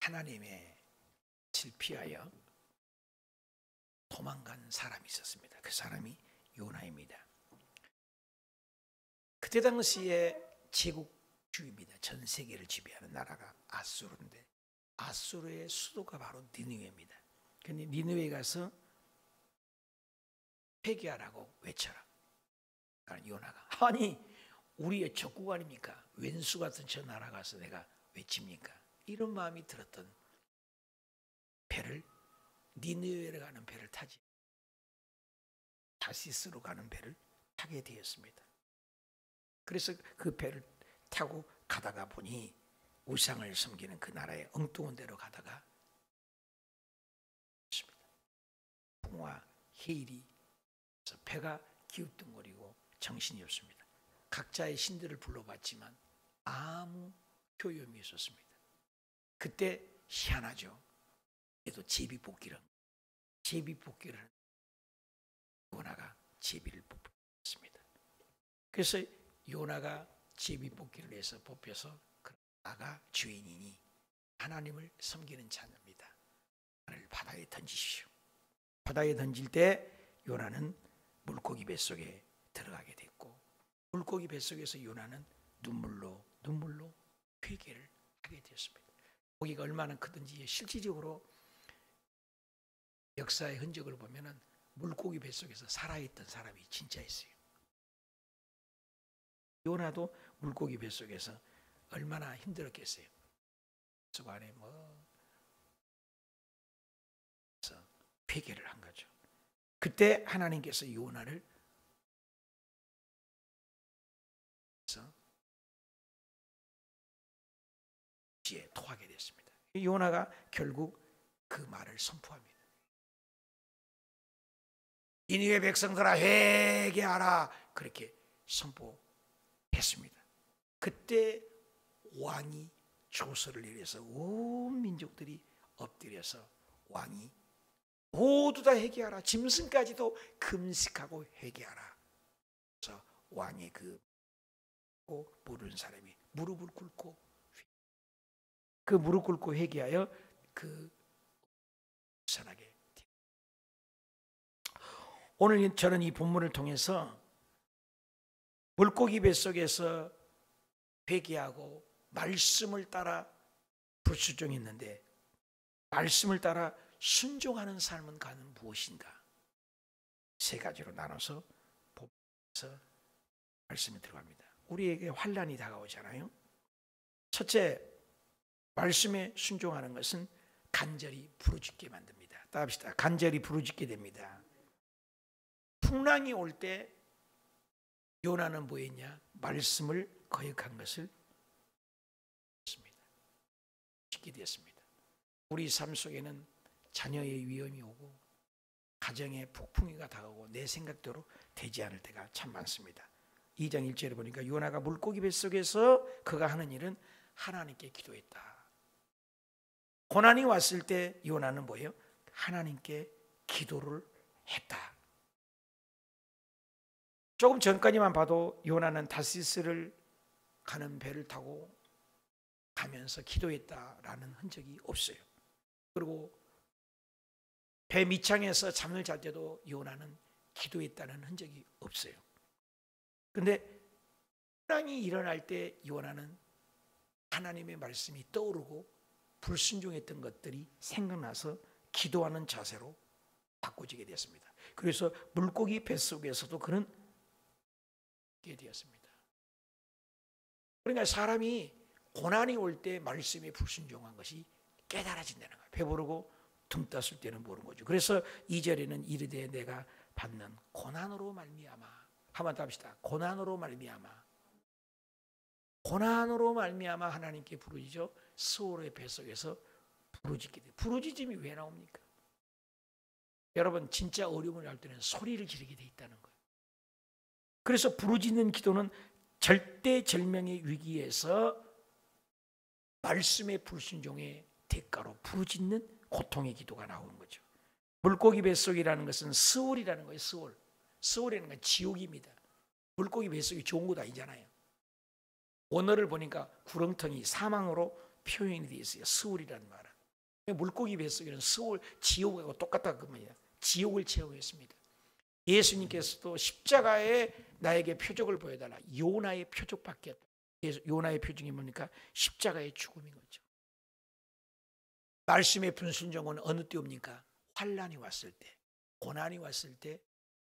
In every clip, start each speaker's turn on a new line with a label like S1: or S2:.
S1: 하나님의 빛을 피하여 도망간 사람이 있었습니다. 그 사람이 요나입니다. 그때 당시에 제국주의입니다. 전 세계를 지배하는 나라가 아수르인데 아수르의 수도가 바로 니느웨입니다. 그런데 니느웨에 가서 회개하라고 외쳐라. 요나가 아니 우리의 적국 아닙니까? 왼수 같은 저 나라 가서 내가 외칩니까? 이런 마음이 들었던 배를 니느웨로 가는 배를 타지 다시스로 가는 배를 타게 되었습니다. 그래서 그 배를 타고 가다가 보니 우상을 섬기는 그 나라의 엉뚱한 데로 가다가 풍화 해일이 배가 기웃뚱거리고 정신이 없습니다. 각자의 신들을 불러봤지만 아무 효용이 없었습니다. 그때 희한하죠. 그래도 제비뽑기를 요나가 제비를 뽑혔습니다. 그래서 요나가 제비뽑기를 해서 뽑혀서 나가 주인이니 하나님을 섬기는 자녀입니다. 나를 바다에 던지십시오. 바다에 던질 때 요나는 물고기 뱃속에 들어가게 됐고 물고기 뱃속에서 요나는 눈물로 회개를 하게 되었습니다. 고기가 얼마나 크든지 실질적으로 역사의 흔적을 보면은 물고기 뱃속에서 살아있던 사람이 진짜 있어요. 요나도 물고기 뱃속에서 얼마나 힘들었겠어요. 속 안에 그래서 회개를 한 거죠. 그때 하나님께서 요나를 지에 토하게 됐습니다. 요나가 결국 그 말을 선포합니다. 니느웨 백성들아 회개하라 그렇게 선포했습니다. 그때 왕이 조서를 내려서 온 민족들이 엎드려서 왕이 모두 다 회개하라 짐승까지도 금식하고 회개하라. 그래서 왕의 그 모르는 사람이 무릎을 꿇고 그 무릎 꿇고 회개하여 그 선하게. 오늘 저는 이 본문을 통해서 물고기 뱃속에서 회개하고 말씀을 따라 불순종했는데 말씀을 따라 순종하는 삶은 가는 무엇인가? 세 가지로 나눠서 보면서 말씀이 들어갑니다. 우리에게 환난이 다가오잖아요. 첫째, 말씀에 순종하는 것은 간절히 부르짖게 만듭니다. 따라합시다. 간절히 부르짖게 됩니다. 풍랑이 올 때 요나는 뭐했냐? 말씀을 거역한 것을 짓게 되었습니다. 우리 삶 속에는 자녀의 위험이 오고 가정의 폭풍이가 다가오고 내 생각대로 되지 않을 때가 참 많습니다. 2장 1절에 보니까 요나가 물고기 뱃속에서 그가 하는 일은 하나님께 기도했다. 고난이 왔을 때 요나는 뭐예요? 하나님께 기도를 했다. 조금 전까지만 봐도 요나는 다시스를 가는 배를 타고 가면서 기도했다라는 흔적이 없어요. 그리고 배 밑창에서 잠을 잘 때도 요나는 기도했다는 흔적이 없어요. 그런데 풍랑이 일어날 때 요나는 하나님의 말씀이 떠오르고 불순종했던 것들이 생각나서 기도하는 자세로 바꿔지게 되었습니다. 그래서 물고기 뱃속에서도 그는 게 되었습니다. 그러니까 사람이 고난이 올 때 말씀에 불순종한 것이 깨달아진다는 거예요. 배부르고 등 떴을 때는 모르는 거죠. 그래서 2절에는 이르되 내가 받는 고난으로 말미암아 한번 더 합시다. 고난으로 말미암아 하나님께 부르짖어 스올의 뱃속에서 부르짖게 돼. 부르짖음이 왜 나옵니까? 여러분 진짜 어려움을 할 때는 소리를 지르게 돼 있다는 거예요. 그래서 부르짖는 기도는 절대절명의 위기에서 말씀의 불순종의 대가로 부르짖는 고통의 기도가 나오는 거죠. 물고기 뱃속이라는 것은 스올이라는 거예요. 스올이라는 건 지옥입니다. 물고기 뱃속이 좋은 곳 아니잖아요. 원어를 보니까 구렁텅이 사망으로 표현이 되어 있어요. 스올이라는 말은. 물고기 뱃속에는 지옥하고 똑같다 그 말이야. 지옥을 체험했습니다. 예수님께서도 십자가에 나에게 표적을 보여달라. 요나의 표적밖에 없다. 요나의 표적이 뭡니까? 십자가의 죽음인 거죠. 말씀의 불순종은 어느 때 옵니까? 환난이 왔을 때, 고난이 왔을 때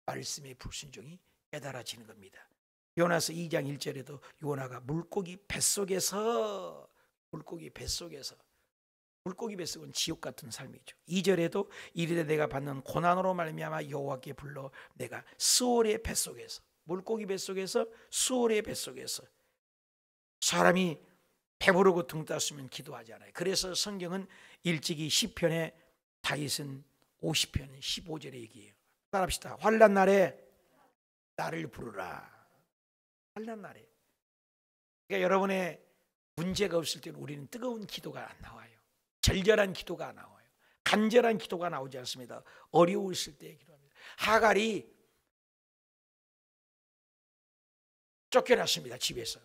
S1: 말씀의 불순종이 깨달아지는 겁니다. 요나서 2장 1절에도 요나가 물고기 뱃속에서 물고기 뱃속은 지옥 같은 삶이죠. 2절에도 이르되 내가 받는 고난으로 말미암아 여호와께 불러 내가 스올의 뱃속에서 물고기 뱃속에서 수올의 뱃속에서 사람이 배부르고 등 땄으면 기도하지 않아요. 그래서 성경은 일찍이 시편에 다윗은 50편 15절에 얘기해요. 따라합시다. 환난 날에 나를 부르라. 환난 날에. 그러니까 여러분의 문제가 없을 때는 우리는 뜨거운 기도가 안 나와요. 절절한 기도가 안 나와요. 간절한 기도가 나오지 않습니다. 어려웠을 때 기도합니다. 하갈이 쫓겨났습니다. 집에서.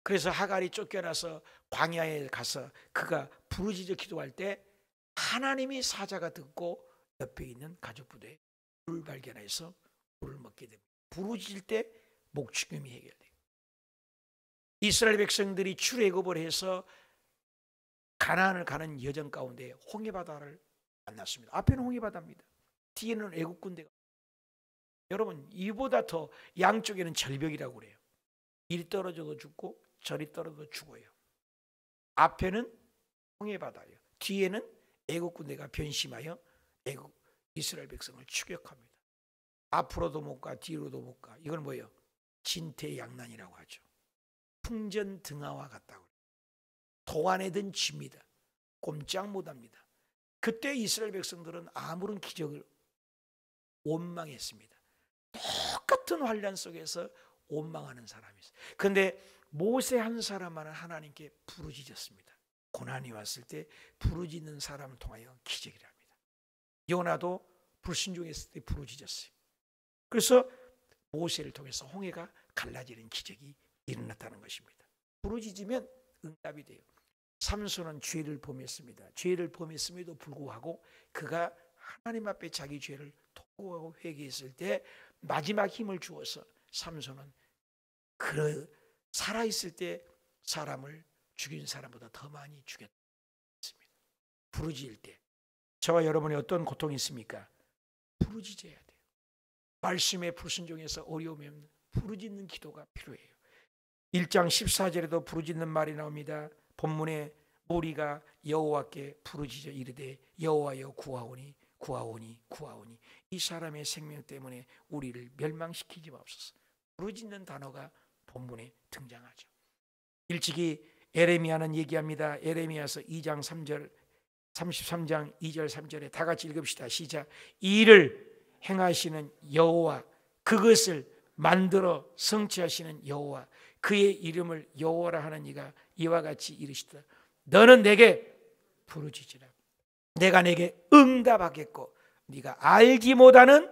S1: 그래서 하갈이 쫓겨나서 광야에 가서 그가 부르짖어 기도할 때 하나님이 사자가 듣고 옆에 있는 가족부대에 물을 발견해서 물을 먹게 됩니다. 부르짖을 때 목축염이 해결돼요. 이스라엘 백성들이 출애굽을 해서 가나안을 가는 여정 가운데 홍해바다를 만났습니다. 앞에는 홍해바다입니다. 뒤에는 애국 군대가. 여러분 이보다 더 양쪽에는 절벽이라고 그래요. 이리 떨어져도 죽고 저리 떨어져도 죽어요. 앞에는 홍해바다예요. 뒤에는 애국 군대가 변심하여 이스라엘 백성을 추격합니다. 앞으로도 못 가 뒤로도 못 가. 이건 뭐예요? 진퇴양난이라고 하죠. 풍전등화와 같다고. 도안에 든 쥐입니다. 꼼짝 못합니다. 그때 이스라엘 백성들은 아무런 기적을 원망했습니다. 똑같은 환난 속에서 원망하는 사람이 있어요. 그런데 모세 한 사람만은 하나님께 부르짖었습니다. 고난이 왔을 때 부르짖는 사람을 통하여 기적이 합니다. 요나도 불순종했을 때 부르짖었어요. 그래서 모세를 통해서 홍해가 갈라지는 기적이 일어났다는 것입니다. 부르짖으면 응답이 돼요. 삼손은 죄를 범했습니다. 죄를 범했음에도 불구하고 그가 하나님 앞에 자기 죄를 토고하고 회개했을 때 마지막 힘을 주어서 삼손은 살아있을 때 사람을 죽인 사람보다 더 많이 죽였습니다. 부르짖을 때 저와 여러분이 어떤 고통이 있습니까? 부르짖어야 돼요. 말씀에 불순종해서 어려우면 부르짖는 기도가 필요해요. 1장 14절에도 부르짖는 말이 나옵니다. 본문에 무리가 여호와께 부르짖어 이르되 여호와여 구하오니 구하오니 구하오니 이 사람의 생명 때문에 우리를 멸망시키지 마옵소서. 부르짖는 단어가 본문에 등장하죠. 일찍이 에레미야는 얘기합니다. 에레미야서 2장 3절 33장 2절 3절에 다 같이 읽읍시다. 시작. 이 일을 행하시는 여호와 그것을 만들어 성취하시는 여호와 그의 이름을 여호와라 하는 이가 이와 같이 이르시다. 너는 내게 부르짖으라. 내가 내게 응답하겠고 네가 알지 못하는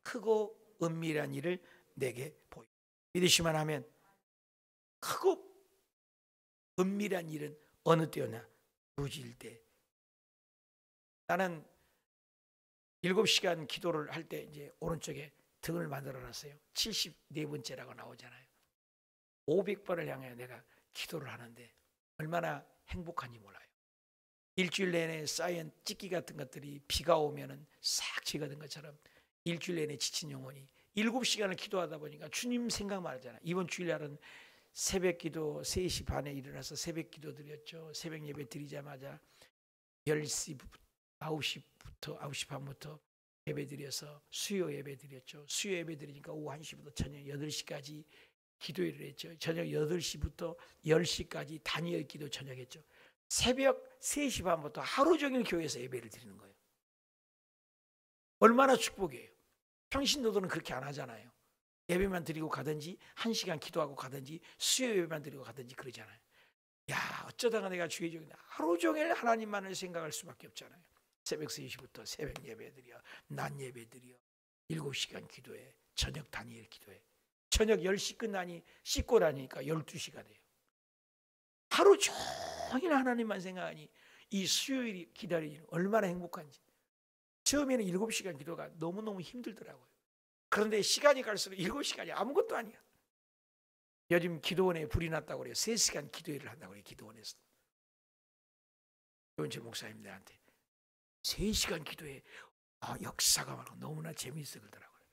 S1: 크고 은밀한 일을 내게 보이라. 믿으시면 하면 크고 은밀한 일은 어느 때였나? 부르짖을 때. 나는 7시간 기도를 할 때 이제 오른쪽에 등을 만들어 놨어요. 74번째라고 나오잖아요. 500번을 향해 내가 기도를 하는데 얼마나 행복한지 몰라요. 일주일 내내 쌓인 찢기 같은 것들이 비가 오면은 싹 제거된 것처럼 일주일 내내 지친 영혼이 7시간을 기도하다 보니까 주님 생각만 하잖아요. 이번 주일날은 새벽 기도 3시 반에 일어나서 새벽 기도 드렸죠. 새벽 예배 드리자마자 10시부터 9시 반부터 예배 드려서 수요 예배 드렸죠. 수요 예배 드리니까 오후 1시부터 저녁 8시까지 기도회를 했죠. 저녁 8시부터 10시까지 단위의 기도 저녁했죠. 새벽 3시 반부터 하루 종일 교회에서 예배를 드리는 거예요. 얼마나 축복이에요. 평신도들은 그렇게 안 하잖아요. 예배만 드리고 가든지 1시간 기도하고 가든지 수요 예배만 드리고 가든지 그러잖아요. 야, 어쩌다가 내가 주의 종인데 하루 종일 하나님만을 생각할 수밖에 없잖아요. 새벽 3시부터 새벽 예배 드려, 낮 예배 드려, 7시간 기도해, 저녁 단위의 기도해. 저녁 10시 끝나니 씻고 나니까 12시가 돼요. 하루 종일 하나님만 생각하니 이 수요일이 기다리는 얼마나 행복한지. 처음에는 7시간 기도가 너무너무 힘들더라고요. 그런데 시간이 갈수록 7시간이 아무것도 아니야. 요즘 기도원에 불이 났다고 그래요. 3시간 기도회를 한다고 그래요. 기도원에서. 조은철 목사님 나한테 3시간 기도회 역사가 많고 너무나 재미있어 그러더라고요.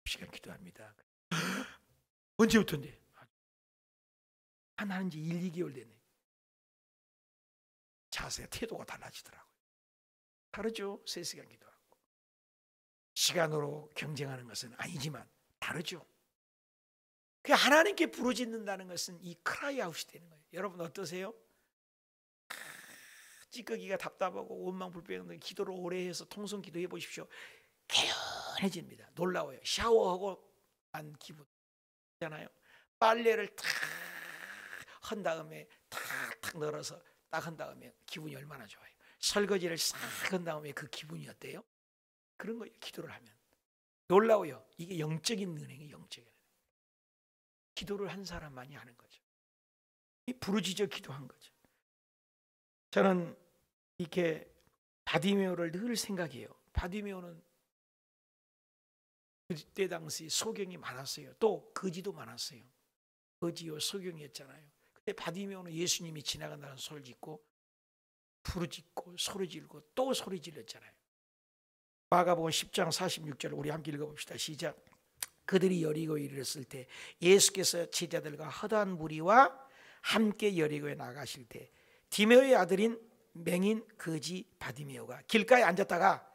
S1: 10시간 기도합니다. 언제부터인데? 한 지 1, 2개월 됐네. 자세, 태도가 달라지더라고요. 다르죠? 3시간 기도하고. 시간으로 경쟁하는 것은 아니지만 다르죠. 그 하나님께 부르짖는다는 것은 이 크라이아웃이 되는 거예요. 여러분 어떠세요? 찌꺼기가 답답하고 원망불평한 기도를 오래 해서 통성 기도해 보십시오. 개운해집니다. 놀라워요. 샤워하고 난 기분 있잖아요. 빨래를 탁 한 다음에 탁 널어서 딱 한 다음에 기분이 얼마나 좋아요. 설거지를 싹 한 다음에 그 기분이 어때요? 그런 거예요. 기도를 하면 놀라워요. 이게 영적인 은행이 영적인 은행. 기도를 한 사람만이 하는 거죠. 이 부르짖어 기도한 거죠. 저는 이렇게 바디메오를 늘 생각해요. 바디메오는 그때 당시 소경이 많았어요. 또 거지도 많았어요. 거지요 소경이었잖아요. 그때 바디메오는 예수님이 지나간다는 소리를 짓고 부르짖고 소리 지르고 또 소리 질렀잖아요. 마가복음 10장 46절 우리 함께 읽어봅시다. 시작. 그들이 여리고에 이르렀을 때 예수께서 제자들과 허다한 무리와 함께 여리고에 나가실 때 디메오의 아들인 맹인 거지 바디메오가 길가에 앉았다가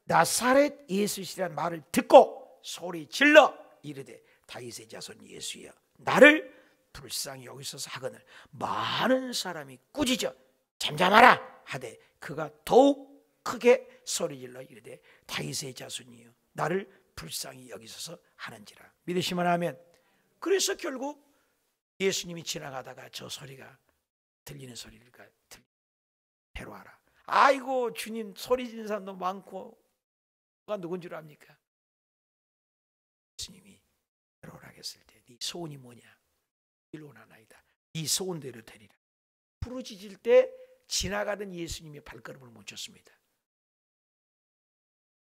S1: 나사렛 예수시라는 말을 듣고 소리 질러 이르되 다윗의 자손 예수여 나를 불쌍히 여기소서 하거늘 많은 사람이 꾸짖어 잠잠하라 하되 그가 더욱 크게 소리질러 이르되 다윗의 자손이여 나를 불쌍히 여기소서 하는지라. 믿으시면 하면. 그래서 결국 예수님이 지나가다가 저 소리가 들리는 소리가 배로하라. 아이고 주님 소리 지르는 사람도 많고 누가 누군 줄 압니까? 예수님이 배로하라 했을 때 네 소원이 뭐냐? 일원하나이다. 네 소원대로 되리라. 부르짖을 때 지나가던 예수님의 발걸음을 멈췄습니다.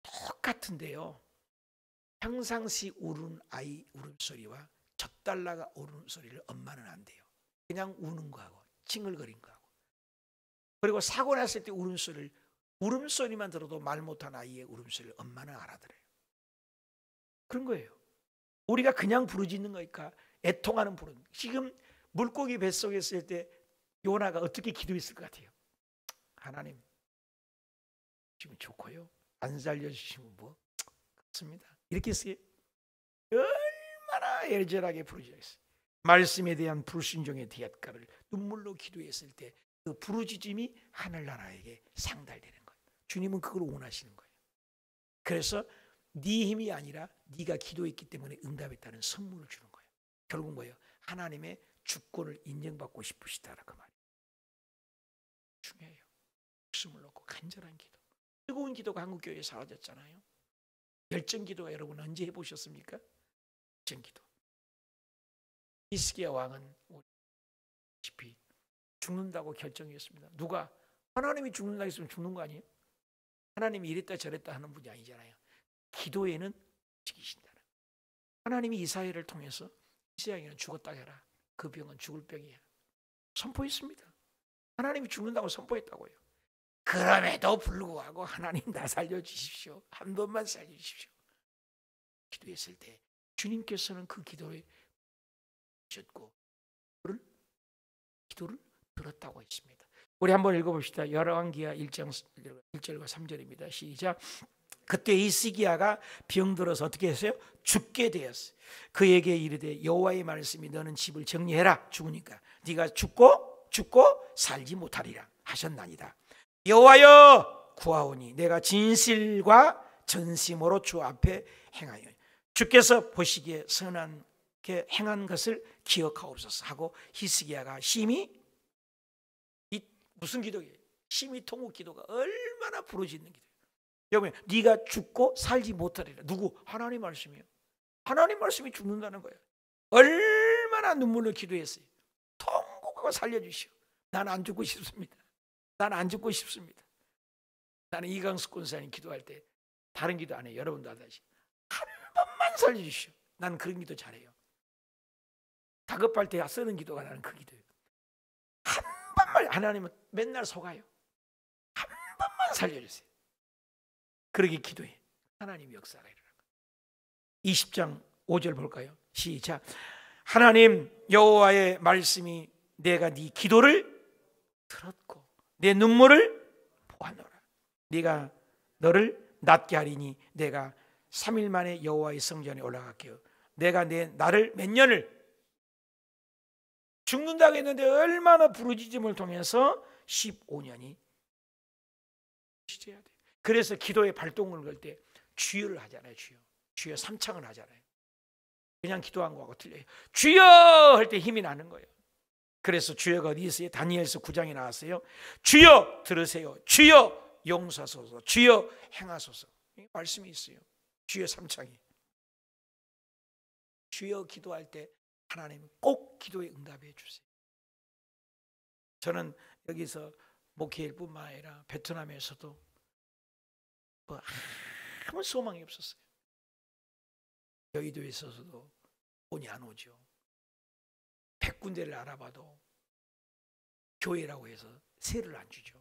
S1: 똑같은데요. 평상시 우는 아이 울음소리와 젖달라가 우는 소리를 엄마는 안 돼요. 그냥 우는 거하고 칭얼거린 거하고. 그리고 사고 났을 때 울음소리만 들어도 말 못한 아이의 울음소리를 엄마는 알아들어요. 그런 거예요. 우리가 그냥 부르짖는 거니까 애통하는 부르는. 지금 물고기 뱃속에 있을 때 요나가 어떻게 기도했을 것 같아요? 하나님 지금 좋고요. 안 살려주시면 뭐 그렇습니다. 이렇게 했어요. 얼마나 애절하게 부르짖었어요. 말씀에 대한 불순종의 대가를 눈물로 기도했을 때 그 부르짖음이 하늘나라에게 상달되는 거예요. 주님은 그걸 원하시는 거예요. 그래서 네 힘이 아니라 네가 기도했기 때문에 응답했다는 선물을 주는 거예요. 결국 뭐예요? 하나님의 주권을 인정받고 싶으시다라 그 말이에요. 중요해요. 목숨을 놓고 간절한 기도. 뜨거운 기도가 한국교회에 사라졌잖아요. 열정기도가 여러분 언제 해보셨습니까? 열정기도. 히스기야 왕은 죽는다고 결정했습니다. 누가? 하나님이 죽는다 했으면 죽는 거 아니에요? 하나님이 이랬다 저랬다 하는 분이 아니잖아요. 기도에는 지키신다. 하나님이 이사야를 통해서 이사야는 죽었다 해라. 그 병은 죽을 병이야. 선포했습니다. 하나님이 죽는다고 선포했다고요. 그럼에도 불구하고 하나님 나 살려주십시오. 한 번만 살려주십시오. 기도했을 때 주님께서는 그 기도에 주셨고 기도를 들었다고 했습니다. 우리 한번 읽어봅시다. 열왕기하 1장 1절과 3절입니다. 시작. 그때 히스기야가 병들어서 어떻게 했어요? 죽게 되었어요. 그에게 이르되 여호와의 말씀이 너는 집을 정리해라. 죽으니까 네가 죽고 살지 못하리라 하셨나이다. 여호와여 구하오니 내가 진실과 전심으로 주 앞에 행하여 주께서 보시기에 선하게 행한 것을 기억하옵소서 하고 히스기야가 심히 무슨 기도예요? 심히 통곡 기도가 얼마나 부르짖는 기도예요. 여러분 네가 죽고 살지 못하리라. 누구? 하나님 말씀이에요. 하나님 말씀이 죽는다는 거예요. 얼마나 눈물로 기도했어요. 통곡하고 살려주시오. 나는 안 죽고 싶습니다. 나는 안 죽고 싶습니다. 나는 이강수 권사님 기도할 때 다른 기도 안 해요. 여러분도 하다시 한 번만 살려주시오. 나는 그런 기도 잘해요. 다급할 때 쓰는 기도가 나는 그 기도예요. 한 번만. 하나님은 맨날 속아요. 한 번만 살려주세요. 그러게 기도해. 하나님 역사가 일어나는 거예요. 20장 5절 볼까요? 시작. 하나님 여호와의 말씀이 내가 네 기도를 들었고 내 눈물을 보았노라. 네가 너를 낫게 하리니 내가 3일 만에 여호와의 성전에 올라갈게요. 내가 나를 몇 년을 죽는다고 했는데 얼마나 부르짖음을 통해서 15년이 시제해야 돼. 그래서 기도의 발동을 걸 때 주여를 하잖아요. 주여 3창을 하잖아요. 그냥 기도한 거하고 틀려요. 주여 할 때 힘이 나는 거예요. 그래서 주여가 어디 있어요? 다니엘서 9장에 나왔어요. 주여 들으세요. 주여 용서하소서. 주여 행하소서. 말씀이 있어요. 주여 3창이. 주여 기도할 때 하나님 꼭 기도에 응답해 주세요. 저는 여기서 목회일 뿐만 아니라 베트남에서도 아무 소망이 없었어요. 여의도에 있어서도 돈이 안 오죠. 100군데를 알아봐도 교회라고 해서 세를 안 주죠.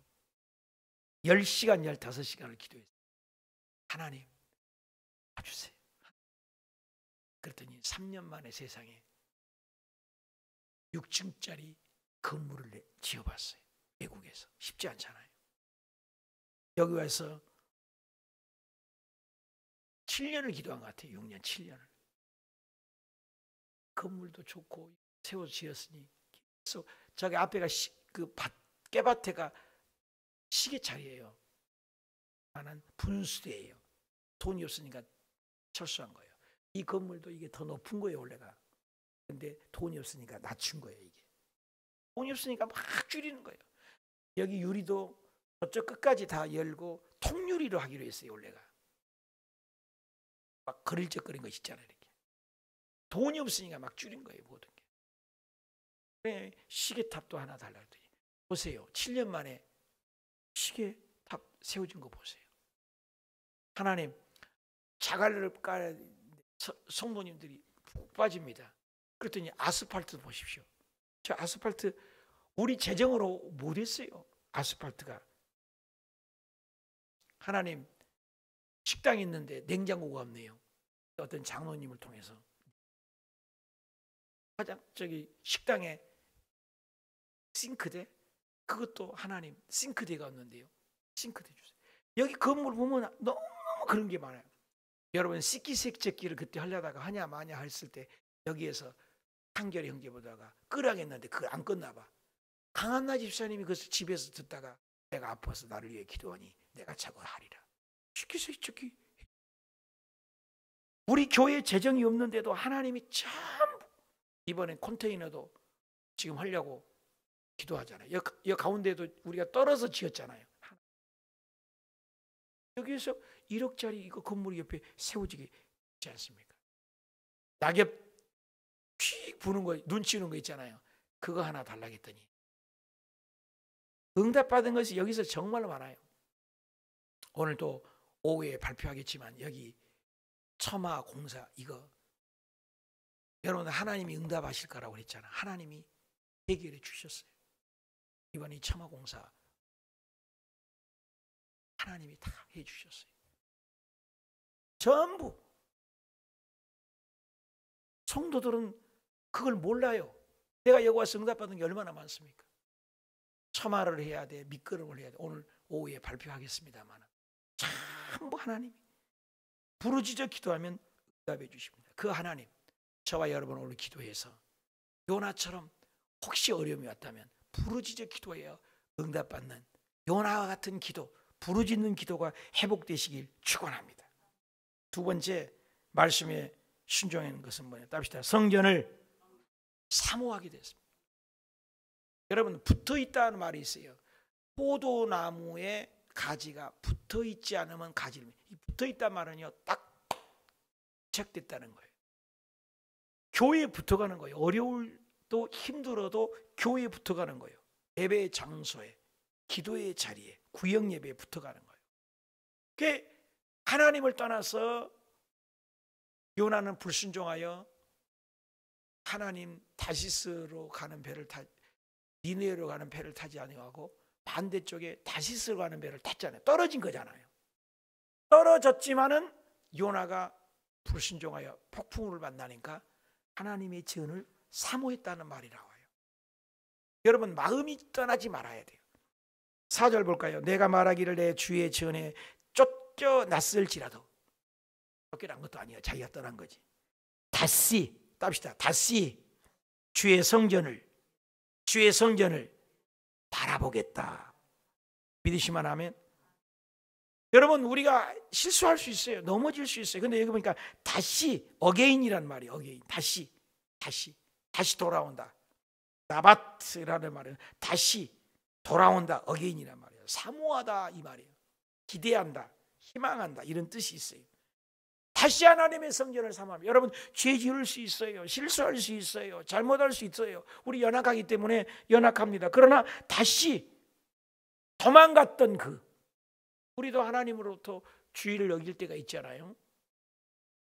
S1: 10시간 15시간을 기도했어요. 하나님 봐주세요. 그랬더니 3년 만에 세상에 6층짜리 건물을 지어봤어요. 외국에서. 쉽지 않잖아요. 여기 와서 7년을 기도한 것 같아요. 6년 7년을. 건물도 좋고 세워 지었으니. 그래서 저기 앞에가 그 깨밭에가 시계차리예요. 나는 분수대예요. 돈이 없으니까 철수한 거예요. 이 건물도 이게 더 높은 거예요 원래가. 근데 돈이 없으니까 낮춘 거예요 이게. 돈이 없으니까 막 줄이는 거예요. 여기 유리도 저쪽 끝까지 다 열고 통유리로 하기로 했어요 원래가. 막 그릴적거린 거 있잖아요 이렇게. 돈이 없으니까 막 줄인 거예요 모든 게. 그래, 시계탑도 하나 달라고 했더니 보세요. 7년 만에 시계탑 세워진 거 보세요. 하나님 자갈을 깔아 성도님들이 푹 빠집니다. 그랬더니 아스팔트 보십시오. 저 아스팔트 우리 재정으로 못했어요. 아스팔트가. 하나님 식당이 있는데 냉장고가 없네요. 어떤 장로님을 통해서 저기 식당에 싱크대 그것도 하나님 싱크대가 없는데요. 싱크대 주세요. 여기 건물 보면 너무 그런 게 많아요. 여러분 식기세척기를 그때 하려다가 하냐 마냐 했을 때 여기에서 한결의 형제 보다가 끄라겠는데 그걸 안 껐나 봐. 강한나 집사님이 그 집에서 듣다가 내가 아파서 나를 위해 기도하니 내가 자고 하리라. 식기세척기. 우리 교회 재정이 없는데도 하나님이 전부 이번에 컨테이너도 지금 하려고 기도하잖아요. 여 가운데도 우리가 떨어서 지었잖아요. 여기에서 1억짜리 이거 건물 옆에 세워지게 있지 않습니까? 낙엽 휙 부는 거, 눈 치우는 거 있잖아요. 그거 하나 달라겠더니 응답받은 것이 여기서 정말 많아요. 오늘 또 오후에 발표하겠지만 여기 처마 공사 이거 여러분 하나님이 응답하실 거라고 그랬잖아. 하나님이 해결해 주셨어요. 이번 이 처마 공사 하나님이 다 해주셨어요. 전부. 성도들은 그걸 몰라요. 내가 여기 와서 응답받은 게 얼마나 많습니까? 처마를 해야 돼. 밑거름을 해야 돼. 오늘 오후에 발표하겠습니다만 전부 하나님이 부르짖어 기도하면 응답해 주십니다. 그 하나님 저와 여러분 오늘 기도해서 요나처럼 혹시 어려움이 왔다면 부르짖어 기도해야 응답받는 요나와 같은 기도 부르짖는 기도가 회복되시길 축원합니다. 두 번째 말씀에 순종하는 것은 뭐냐? 답시다. 성전을 사모하게 됐습니다. 여러분 붙어있다는 말이 있어요. 포도나무에 가지가 붙어있지 않으면 가지를 붙어있다는 말은요 딱 부착됐다는 거예요. 교회에 붙어가는 거예요. 어려울도 힘들어도 교회에 붙어가는 거예요. 예배의 장소에, 기도의 자리에, 구역 예배에 붙어가는 거예요. 그게 하나님을 떠나서 요나는 불순종하여 하나님 다시스로 가는 배를 니느웨로 가는 배를 타지 아니하고 반대쪽에 다시스로 가는 배를 탔잖아요. 떨어진 거잖아요. 떨어졌지만은 요나가 불순종하여 폭풍우를 만나니까 하나님의 전을 사모했다는 말이 나와요. 여러분, 마음이 떠나지 말아야 돼요. 4절 볼까요? 내가 말하기를 내 주의 전에 쫓겨났을지라도, 쫓겨난 것도 아니야, 자기가 떠난 거지. 다시 답시다. 다시 주의 성전을 바라보겠다. 믿으시면 아멘. 여러분, 우리가 실수할 수 있어요. 넘어질 수 있어요. 근데 여기 보니까 다시, 어게인이란 말이에요. 어게인. 다시 돌아온다. 나바트라는 말은 다시 돌아온다. 어게인이란 말이에요. 사모하다 이 말이에요. 기대한다, 희망한다, 이런 뜻이 있어요. 다시 하나님의 성전을 사모하면, 여러분, 죄 지을 수 있어요. 실수할 수 있어요. 잘못할 수 있어요. 우리 연약하기 때문에 연약합니다. 그러나 다시 도망갔던 우리도 하나님으로부터 주의를 여길 때가 있잖아요.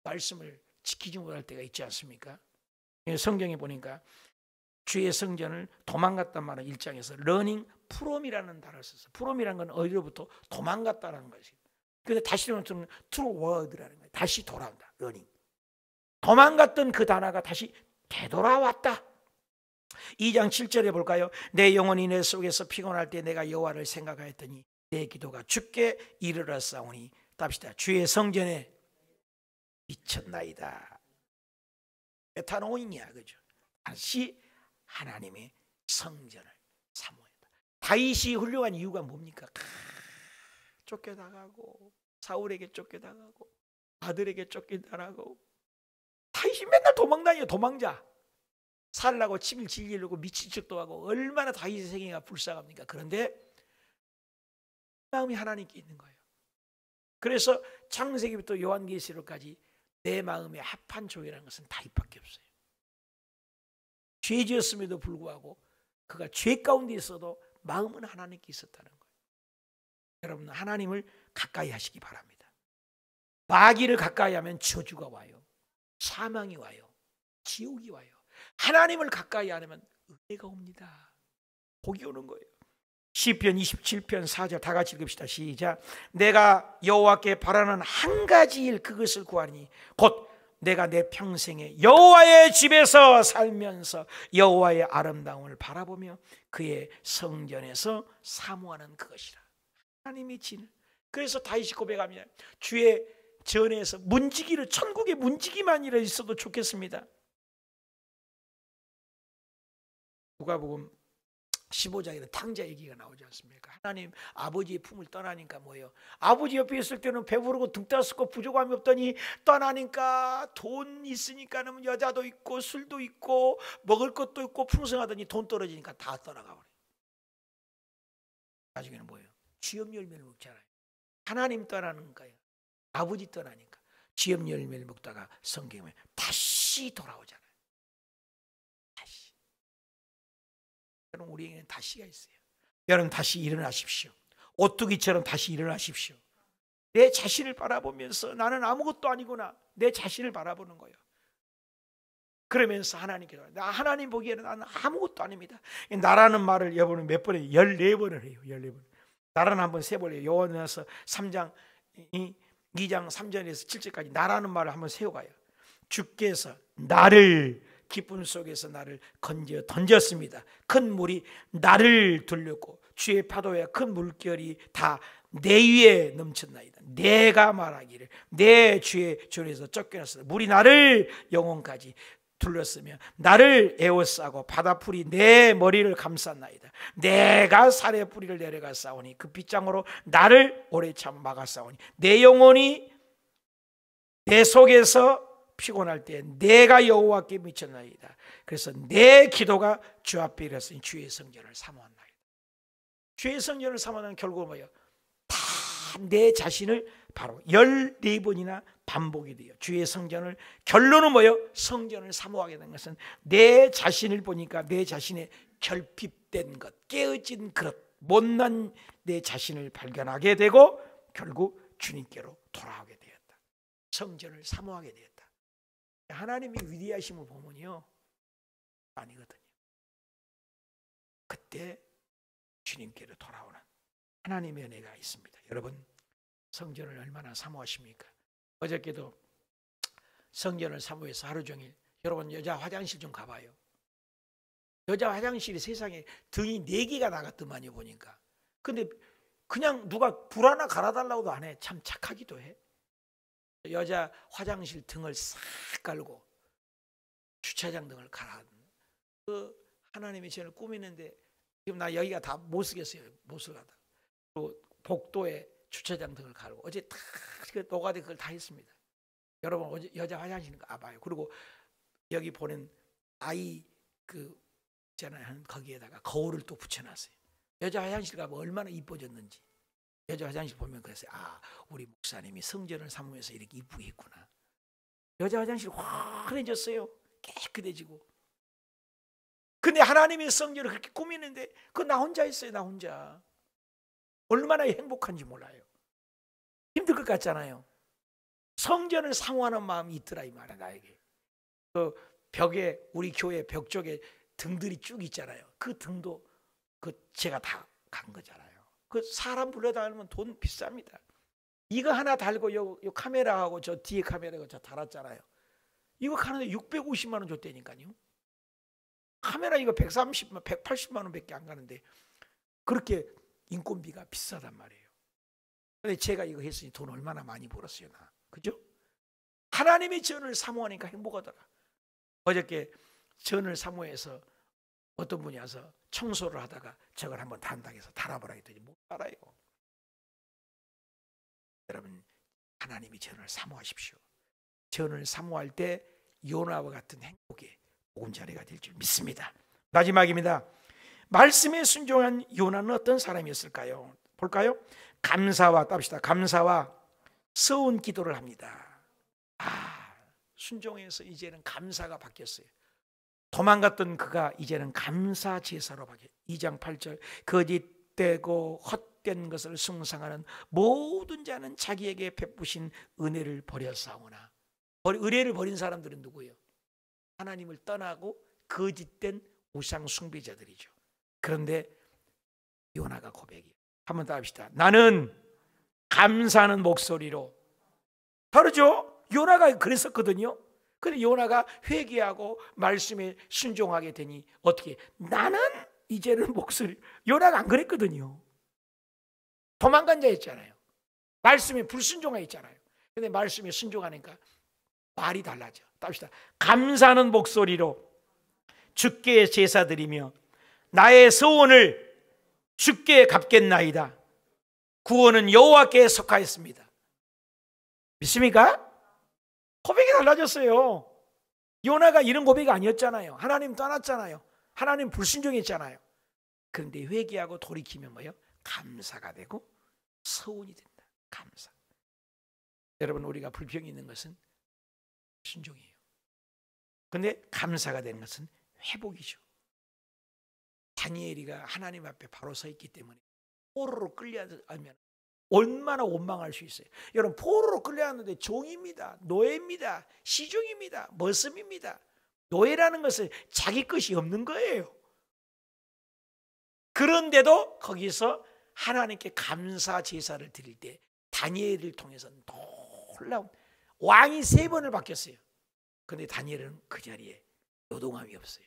S1: 말씀을 지키지 못할 때가 있지 않습니까? 성경에 보니까 주의 성전을 도망갔단 말은 1장에서 running from이라는 단어를 썼어요. from이라는 건 어디로부터 도망갔다는 것이에요. 근데 다시 들으면 toward라는 거예요. 다시 돌아온다. running. 도망갔던 그 단어가 다시 되돌아왔다. 2장 7절에 볼까요? 내 영혼이 내 속에서 피곤할 때 내가 여호와를 생각하였더니 내 기도가 주께 이르렀사오니, 답시다. 주의 성전에 미쳤나이다. 메타노이냐, 그죠? 다시 하나님의 성전을 사모했다. 다윗이 훌륭한 이유가 뭡니까? 쫓겨나가고, 사울에게 쫓겨나가고, 아들에게 쫓겨나가고, 다윗이 맨날 도망다녀요. 도망자. 살라고 침을 질리려고 미친 척도 하고, 얼마나 다윗의 생애가 불쌍합니까? 그런데 마음이 하나님께 있는 거예요. 그래서 창세기부터 요한계시록까지 내 마음에 합한 종이라는 것은 다윗밖에 없어요. 죄 지었음에도 불구하고 그가 죄 가운데 있어도 마음은 하나님께 있었다는 거예요. 여러분, 하나님을 가까이 하시기 바랍니다. 마귀를 가까이 하면 저주가 와요. 사망이 와요. 지옥이 와요. 하나님을 가까이 안 하면 은혜가 옵니다. 복이 오는 거예요. 시편 27편 4절 다 같이 읽읍시다. 시작. 내가 여호와께 바라는 한 가지 일, 그것을 구하니 곧 내가 내 평생에 여호와의 집에서 살면서 여호와의 아름다움을 바라보며 그의 성전에서 사모하는 그것이라. 하나님의 진. 그래서 다윗이 고백합니다. 주의 전에서 문지기를, 천국에 문지기만이라 있어도 좋겠습니다. 누가복음 15장에는 탕자 얘기가 나오지 않습니까? 하나님 아버지의 품을 떠나니까 뭐예요? 아버지 옆에 있을 때는 배부르고 등 따숩고 부족함이 없더니 떠나니까 돈 있으니까는 여자도 있고 술도 있고 먹을 것도 있고 풍성하더니 돈 떨어지니까 다 떠나가 버려요. 나중에는 뭐예요? 쥐업 열매를 먹잖아요. 하나님 떠나는 거예요. 아버지 떠나니까 쥐업 열매를 먹다가 성경에 다시 돌아오잖아요. 여러분, 우리에게는 다시가 있어요. 여러분, 다시 일어나십시오. 오뚜기처럼 다시 일어나십시오. 내 자신을 바라보면서 나는 아무것도 아니구나, 내 자신을 바라보는 거예요. 그러면서 하나님께, 나 하나님 보기에는 나는 아무것도 아닙니다. 나라는 말을 여러분은 몇 번에 14번을 해요. 14번. 나라는 한번 세번해요. 요한에서 3장 2장 3절에서 7절까지 나라는 말을 한번 세워가요. 주께서 나를 기쁨 속에서 나를 건져 던졌습니다. 큰 물이 나를 둘렸고 주의 파도에 큰 물결이 다 내 위에 넘쳤나이다. 내가 말하기를 내 주의 전에서 쫓겨났으나 물이 나를 영혼까지 둘렀으며 나를 에워싸고 바다풀이 내 머리를 감쌌나이다. 내가 산의 뿌리를 내려가 싸우니 그 빗장으로 나를 오래 참 막아 싸우니 내 영혼이 내 속에서 피곤할 때 내가 여호와께 미쳤나이다. 그래서 내 기도가 주 앞에 이르렀으니 주의 성전을 사모한나이다. 주의 성전을 사모하는 결국은 뭐예요? 다 내 자신을 바로 14번이나 반복이 돼요. 주의 성전을, 결론은 뭐예요? 성전을 사모하게 된 것은 내 자신을 보니까 내 자신의 결핍, 헛된 것, 깨어진 그릇, 못난 내 자신을 발견하게 되고 결국 주님께로 돌아오게 되었다. 성전을 사모하게 되었다. 하나님의 위대하심을 보면요, 아니거든요. 그때 주님께로 돌아오는 하나님의 은혜가 있습니다. 여러분, 성전을 얼마나 사모하십니까? 어저께도 성전을 사모해서 하루 종일, 여러분 여자 화장실 좀 가봐요. 여자 화장실이 세상에 등이 4개가 나갔더만요 보니까. 근데 그냥 누가 불 하나 갈아달라고도 안 해. 참 착하기도 해. 여자 화장실 등을 싹 깔고 주차장 등을 갈아. 그 하나님이 저를 꾸미는데 지금 나 여기가 다 못 쓰겠어요. 못 쓰겠다. 또 복도에 주차장 등을 갈고 어제 다 노가대 그걸 다 했습니다. 여러분 어제 여자 화장실 가봐요. 그리고 여기 보는 아이 그 있잖아요. 거기에다가 거울을 또 붙여놨어요. 여자 화장실 가면 얼마나 이뻐졌는지. 여자 화장실 보면 그랬어요. 아, 우리 목사님이 성전을 사모해서 이렇게 이쁘게 했구나. 여자 화장실 환해졌어요. 깨끗해지고. 근데 하나님의 성전을 그렇게 꾸미는데 그거 나 혼자 했어요. 나 혼자. 얼마나 행복한지 몰라요. 힘들 것 같잖아요. 성전을 사모하는 마음이 있더라 이 말이야 나에게. 그 벽에 우리 교회 벽 쪽에 등들이 쭉 있잖아요. 그 등도 그 제가 다 간 거잖아요. 그 사람 불러다니면 돈 비쌉니다. 이거 하나 달고 요 카메라하고 저 뒤에 카메라가 저 달았잖아요. 이거 하는데 650만 원 줬다니까요. 카메라 이거 130만, 180만 원밖에 안 가는데 그렇게 인건비가 비싸단 말이에요. 근데 제가 이거 했으니 돈 얼마나 많이 벌었어요, 나. 그죠? 하나님의 전을 사모하니까 행복하더라. 어저께 전을 사모해서 어떤 분이 와서 청소를 하다가 저걸 한번 단당해서 달아보라 했더니 못 달아요. 여러분, 하나님이 전을 사모하십시오. 전을 사모할 때 요나와 같은 행복의 보금자리가 될 줄 믿습니다. 마지막입니다. 말씀에 순종한 요나는 어떤 사람이었을까요? 볼까요? 감사와 땁시다. 감사와 서운 기도를 합니다. 순종해서 이제는 감사가 바뀌었어요. 도망갔던 그가 이제는 감사 제사로 바뀌었어요. 2장 8절 거짓되고 헛된 것을 숭상하는 모든 자는 자기에게 베푸신 은혜를 버렸사오나. 은혜를 버린 사람들은 누구예요? 하나님을 떠나고 거짓된 우상 숭배자들이죠. 그런데 요나가 고백이에요. 한번 더 합시다. 나는 감사하는 목소리로. 다르죠? 요나가 그랬었거든요. 근데 요나가 회개하고 말씀에 순종하게 되니 어떻게? 나는 이제는 목소리. 요나가 안 그랬거든요. 도망간 자였잖아요. 말씀에 불순종하였잖아요. 근데 말씀에 순종하니까 말이 달라져. 답시다. 감사하는 목소리로 주께 제사드리며 나의 서원을 주께 갚겠나이다. 구원은 여호와께 속하였습니다. 믿습니까? 고백이 달라졌어요. 요나가 이런 고백이 아니었잖아요. 하나님 떠났잖아요. 하나님 불순종했잖아요. 그런데 회개하고 돌이키면 뭐예요? 감사가 되고 서운이 된다. 감사. 여러분, 우리가 불평이 있는 것은 순종이에요. 그런데 감사가 되는 것은 회복이죠. 다니엘이가 하나님 앞에 바로 서 있기 때문에 포로로 끌려가면 얼마나 원망할 수 있어요. 여러분, 포로로 끌려갔는데 종입니다. 노예입니다. 시종입니다. 머슴입니다. 노예라는 것은 자기 것이 없는 거예요. 그런데도 거기서 하나님께 감사 제사를 드릴 때 다니엘을 통해서 놀라운 왕이 3번을 바뀌었어요. 그런데 다니엘은 그 자리에 요동함이 없어요.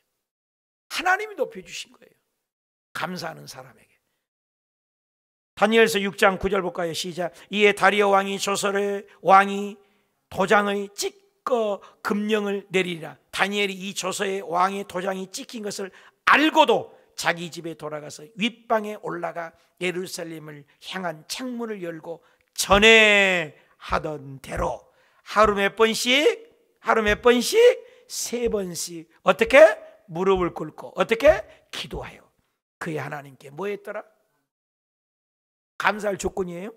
S1: 하나님이 높여주신 거예요. 감사하는 사람에게. 다니엘서 6장 9절 볼까요? 시작. 이에 다리오 왕이 조서를 왕이 도장의 찍어 금령을 내리라. 다니엘이 이 조서에 왕의 도장이 찍힌 것을 알고도 자기 집에 돌아가서 윗방에 올라가 예루살렘을 향한 창문을 열고 전에 하던 대로 하루 몇 번씩 3번씩 어떻게? 무릎을 꿇고 어떻게? 기도하여 그의 하나님께 뭐 했더라? 감사할 조건이에요?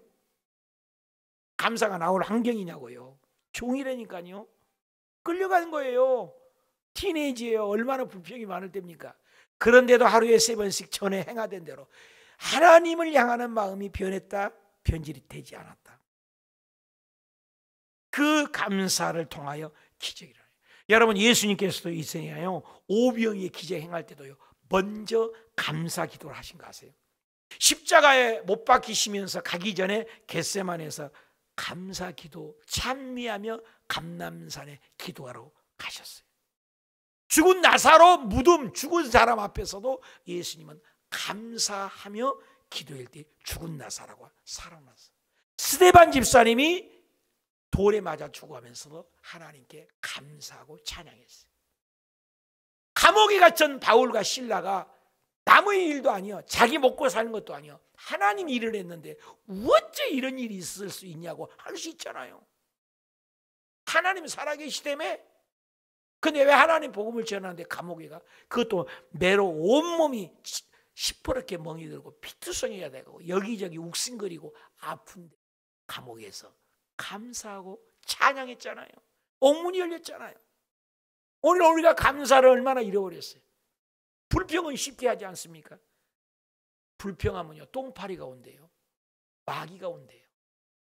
S1: 감사가 나올 환경이냐고요. 종이라니까요. 끌려가는 거예요. 티네이지예요. 얼마나 불평이 많을 때입니까? 그런데도 하루에 3번씩 전에 행하던 대로 하나님을 향하는 마음이 변했다, 변질이 되지 않았다. 그 감사를 통하여 기적이 일어나요. 여러분, 예수님께서도 이 생에요 오병이의 기적 행할 때도요 먼저 감사 기도를 하신 거 아세요? 십자가에 못 박히시면서 가기 전에 겟세마네에서 감사 기도 찬미하며 감람산에 기도하러 가셨어요. 죽은 나사로 무덤 죽은 사람 앞에서도 예수님은 감사하며 기도할 때 죽은 나사로가 살아났어요. 스데반 집사님이 돌에 맞아 죽어가면서도 하나님께 감사하고 찬양했어요. 감옥에 갇힌 바울과 실라가 남의 일도 아니요, 자기 먹고 사는 것도 아니요, 하나님 일을 했는데 어째 이런 일이 있을 수 있냐고 할 수 있잖아요. 하나님 살아계시다며. 근데 왜 하나님 복음을 전하는데 감옥에 가? 그것도 매로 온몸이 시퍼렇게 멍이 들고 피투성이가 되고 여기저기 욱신거리고 아픈데 감옥에서 감사하고 찬양했잖아요. 옥문이 열렸잖아요. 오늘 우리가 감사를 얼마나 잃어버렸어요. 불평은 쉽게 하지 않습니까? 불평하면요 똥파리가 온대요, 마귀가 온대요.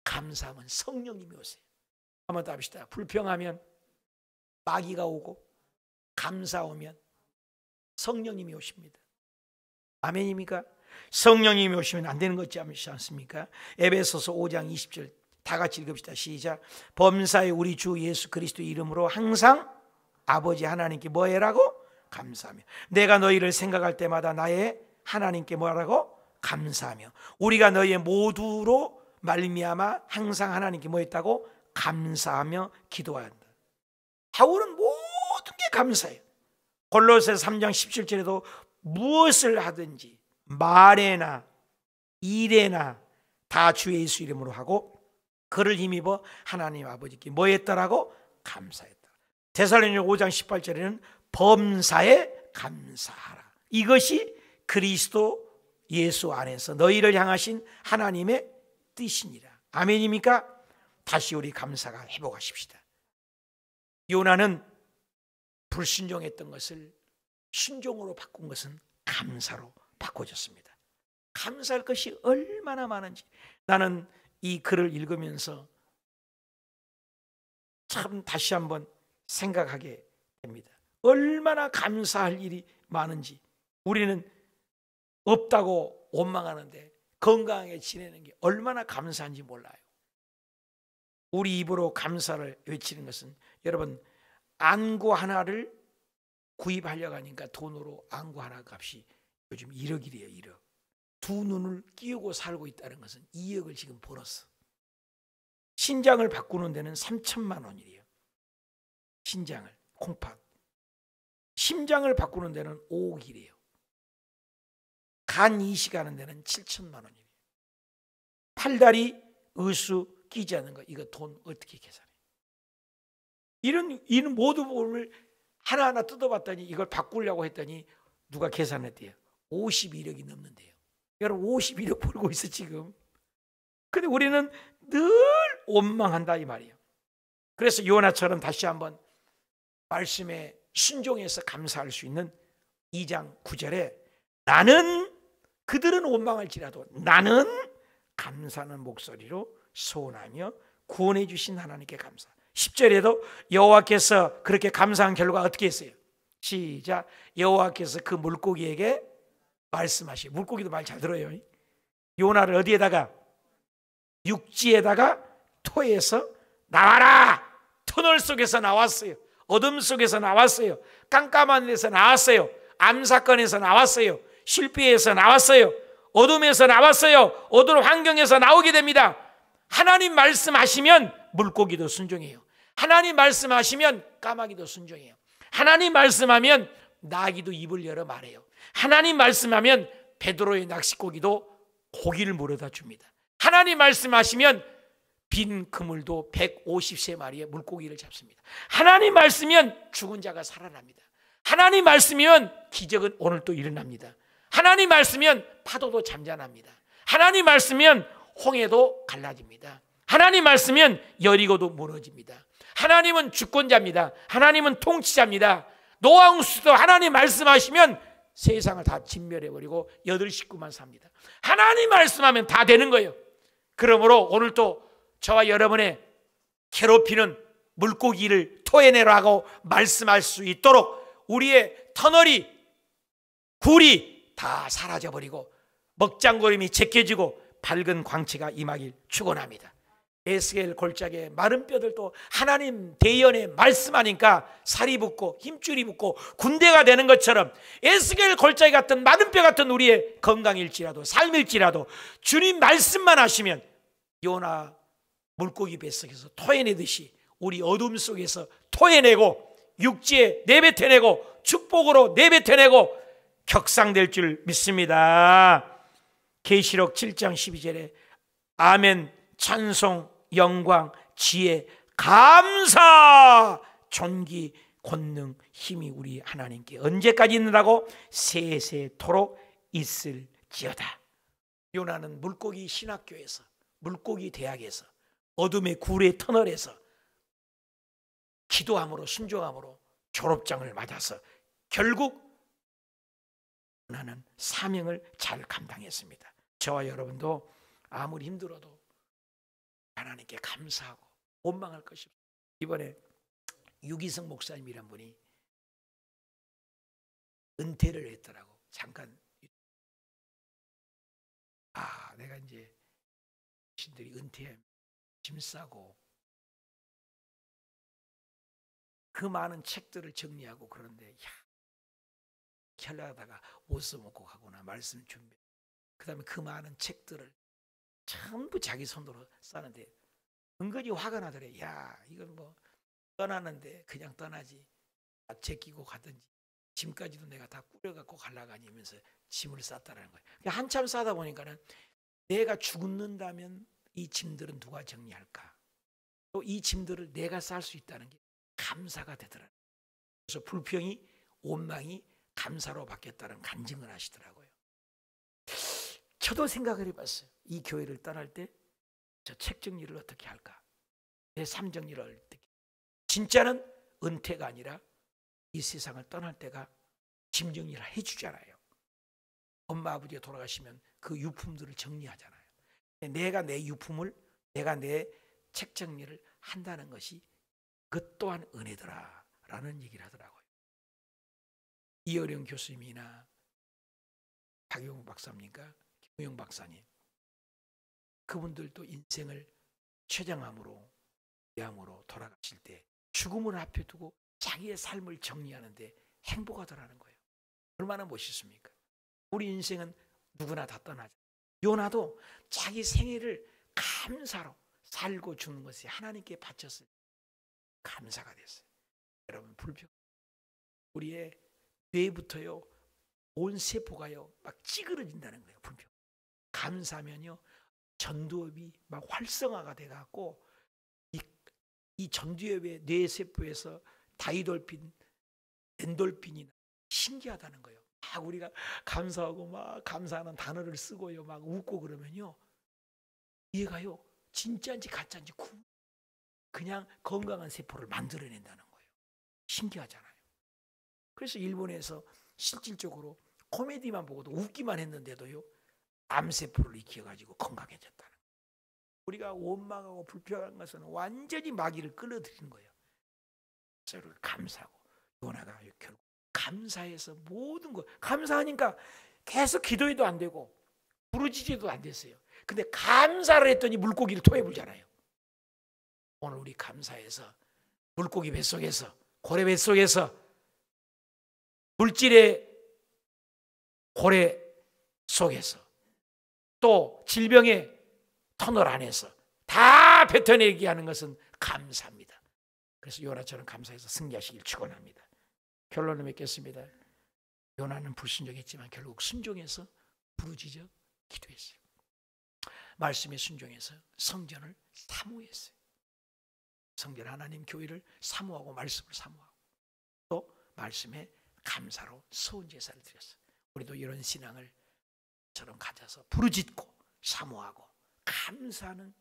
S1: 감사하면 성령님이 오세요. 한번 더 합시다. 불평하면 마귀가 오고 감사하면 성령님이 오십니다. 아멘입니까? 성령님이 오시면 안 되는 것 같지 않습니까? 에베소서 5장 20절 다 같이 읽읍시다. 시작. 범사에 우리 주 예수 그리스도 이름으로 항상 아버지 하나님께 뭐해라고? 감사하며. 내가 너희를 생각할 때마다 나의 하나님께 뭐라고? 감사하며. 우리가 너희의 모두로 말미암아 항상 하나님께 뭐 했다고? 감사하며 기도해야 한다. 바울은 모든 게 감사해요. 골로새서 3장 17절에도 무엇을 하든지 말에나 일에나 다 주 예수 이름으로 하고 그를 힘입어 하나님 아버지께 뭐 했더라고? 감사했다. 데살로니가 5장 18절에는 범사에 감사하라. 이것이 그리스도 예수 안에서 너희를 향하신 하나님의 뜻이니라. 아멘입니까? 다시 우리 감사가 회복하십시다. 요나는 불순종했던 것을 순종으로 바꾼 것은 감사로 바꿔졌습니다. 감사할 것이 얼마나 많은지 나는 이 글을 읽으면서 참 다시 한번 생각하게 됩니다. 얼마나 감사할 일이 많은지. 우리는 없다고 원망하는데 건강하게 지내는 게 얼마나 감사한지 몰라요. 우리 입으로 감사를 외치는 것은 여러분 안구 하나를 구입하려고 하니까 돈으로 안구 하나 값이 요즘 1억이래요. 1억. 두 눈을 끼우고 살고 있다는 것은 2억을 지금 벌었어. 신장을 바꾸는 데는 3천만 원이래요. 신장을 콩팥. 심장을 바꾸는 데는 5억이래요. 간 이식하는 데는 7천만 원이래요. 팔다리 의수 끼지 않는 거 이거 돈 어떻게 계산해? 이런 모든 부분을 하나하나 뜯어봤더니 이걸 바꾸려고 했더니 누가 계산했대요? 51억이 넘는데요. 여러분 51억 벌고 있어 지금. 근데 우리는 늘 원망한다 이 말이에요. 그래서 요나처럼 다시 한번 말씀에 순종해서 감사할 수 있는 2장 9절에 나는 그들은 원망할지라도 나는 감사하는 목소리로 소원하며 구원해 주신 하나님께 감사. 10절에도 여호와께서 그렇게 감사한 결과 어떻게 했어요? 시작. 여호와께서 그 물고기에게 말씀하시. 물고기도 말 잘 들어요. 요나를 어디에다가? 육지에다가 토해서 나와라. 터널 속에서 나왔어요. 어둠 속에서 나왔어요. 깜깜한 데서 나왔어요. 암사건에서 나왔어요. 실패에서 나왔어요. 어둠에서 나왔어요. 어두운 환경에서 나오게 됩니다. 하나님 말씀하시면 물고기도 순종해요. 하나님 말씀하시면 까마귀도 순종해요. 하나님 말씀하면 나귀도 입을 열어 말해요. 하나님 말씀하면 베드로의 낚싯고기도 고기를 물어다 줍니다. 하나님 말씀하시면 빈 그물도 153마리의 물고기를 잡습니다. 하나님 말씀이면 죽은 자가 살아납니다. 하나님 말씀이면 기적은 오늘 또 일어납니다. 하나님 말씀이면 파도도 잠잠합니다. 하나님 말씀이면 홍해도 갈라집니다. 하나님 말씀이면 여리고도 무너집니다. 하나님은 주권자입니다. 하나님은 통치자입니다. 노아홍수도 하나님 말씀하시면 세상을 다 진멸해버리고 8식구만 삽니다. 하나님 말씀하면 다 되는 거예요. 그러므로 오늘 또 저와 여러분의 괴롭히는 물고기를 토해내라고 말씀할 수 있도록 우리의 터널이, 굴이 다 사라져버리고 먹장고림이 제껴지고 밝은 광채가 임하길 축원합니다. 에스겔 골짜기에 마른 뼈들도 하나님 대연에 말씀하니까 살이 붙고 힘줄이 붙고 군대가 되는 것처럼 에스겔 골짜기 같은 마른 뼈 같은 우리의 건강일지라도 삶일지라도 주님 말씀만 하시면 요나 물고기 뱃속에서 토해내듯이 우리 어둠 속에서 토해내고 육지에 내뱉어내고 축복으로 내뱉어내고 격상될 줄 믿습니다. 계시록 7장 12절에 아멘, 찬송, 영광, 지혜, 감사, 존귀, 권능, 힘이 우리 하나님께 언제까지 있느라고? 세세토록 있을지어다. 요나는 물고기 신학교에서, 물고기 대학에서, 어둠의 굴의 터널에서 기도함으로 순종함으로 졸업장을 맞아서 결국 요나는 사명을 잘 감당했습니다. 저와 여러분도 아무리 힘들어도 하나님께 감사하고 원망할 것이 없어요. 이번에 유기성 목사님이란 분이 은퇴를 했더라고. 잠깐. 내가 이제 신들이 은퇴하면 짐 싸고 그 많은 책들을 정리하고 그런데 하다가 옷 써먹고 가거나 말씀 준비, 그 다음에 그 많은 책들을 전부 자기 손으로 싸는데 은근히 화가 나더래. 이건 뭐 떠나는데 그냥 떠나지, 제끼고 가든지 짐까지도 내가 다 꾸려갖고 갈라가니면서 짐을 쌌다는 거예요. 한참 싸다 보니까는 내가 죽는다면 이 짐들은 누가 정리할까? 또 이 짐들을 내가 쌀 수 있다는 게 감사가 되더라고요. 그래서 불평이 원망이 감사로 바뀌었다는 간증을 하시더라고요. 저도 생각을 해봤어요. 이 교회를 떠날 때 저 책 정리를 어떻게 할까? 내 삶 정리를 어떻게? 진짜는 은퇴가 아니라 이 세상을 떠날 때가 짐 정리를 해주잖아요. 엄마 아버지가 돌아가시면 그 유품들을 정리하잖아요. 내가 내 유품을, 내가 내 책 정리를 한다는 것이 그것 또한 은혜더라 라는 얘기를 하더라고요. 이어령 교수님이나 박용 박사입니까? 김우영 박사님, 그분들도 인생을 최장암으로 위암으로 돌아가실 때 죽음을 앞에 두고 자기의 삶을 정리하는데 행복하더라는 거예요. 얼마나 멋있습니까? 우리 인생은 누구나 다 떠나죠. 요나도 자기 생애를 감사로 살고 죽는 것이 하나님께 바쳤을 때 감사가 됐어요. 여러분, 불평, 우리의 뇌부터요 온 세포가요 막 찌그러진다는 거예요. 불평. 감사하면요 전두엽이 막 활성화가 돼갖고 이 전두엽의 뇌세포에서 다이돌핀, 엔돌핀이 신기하다는 거예요. 막 우리가 감사하고 막 감사하는 단어를 쓰고요 막 웃고 그러면요 얘가요 진짜인지 가짜인지 그냥 건강한 세포를 만들어낸다는 거예요. 신기하잖아요. 그래서 일본에서 실질적으로 코미디만 보고도 웃기만 했는데도요 암세포를 익혀가지고 건강해졌다는 거예요. 우리가 원망하고 불평한 것은 완전히 마귀를 끌어들이는 거예요. 서로 감사하고 요나가 결국 감사해서 모든 거 감사하니까 계속 기도해도 안 되고 부르짖어도 안 됐어요. 근데 감사를 했더니 물고기를 토해불잖아요. 오늘 우리 감사해서 물고기 뱃속에서, 고래 뱃속에서, 물질의 고래 속에서, 또 질병의 터널 안에서 다 뱉어내게 하는 것은 감사입니다. 그래서 요나처럼 감사해서 승리하시길 축원합니다. 결론을 맺겠습니다. 요나는 불순종했지만 결국 순종해서 부르짖어 기도했어요. 말씀에 순종해서 성전을 사모했어요. 성전 하나님 교회를 사모하고 말씀을 사모하고 또 말씀에 감사로 소원 제사를 드렸어요. 우리도 이런 신앙을 처럼 가져서 부르짖고 사모하고 감사하는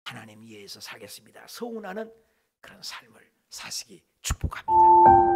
S1: 하나님 이해에서 살겠습니다. 서운하는 그런 삶을 사시기 축복합니다.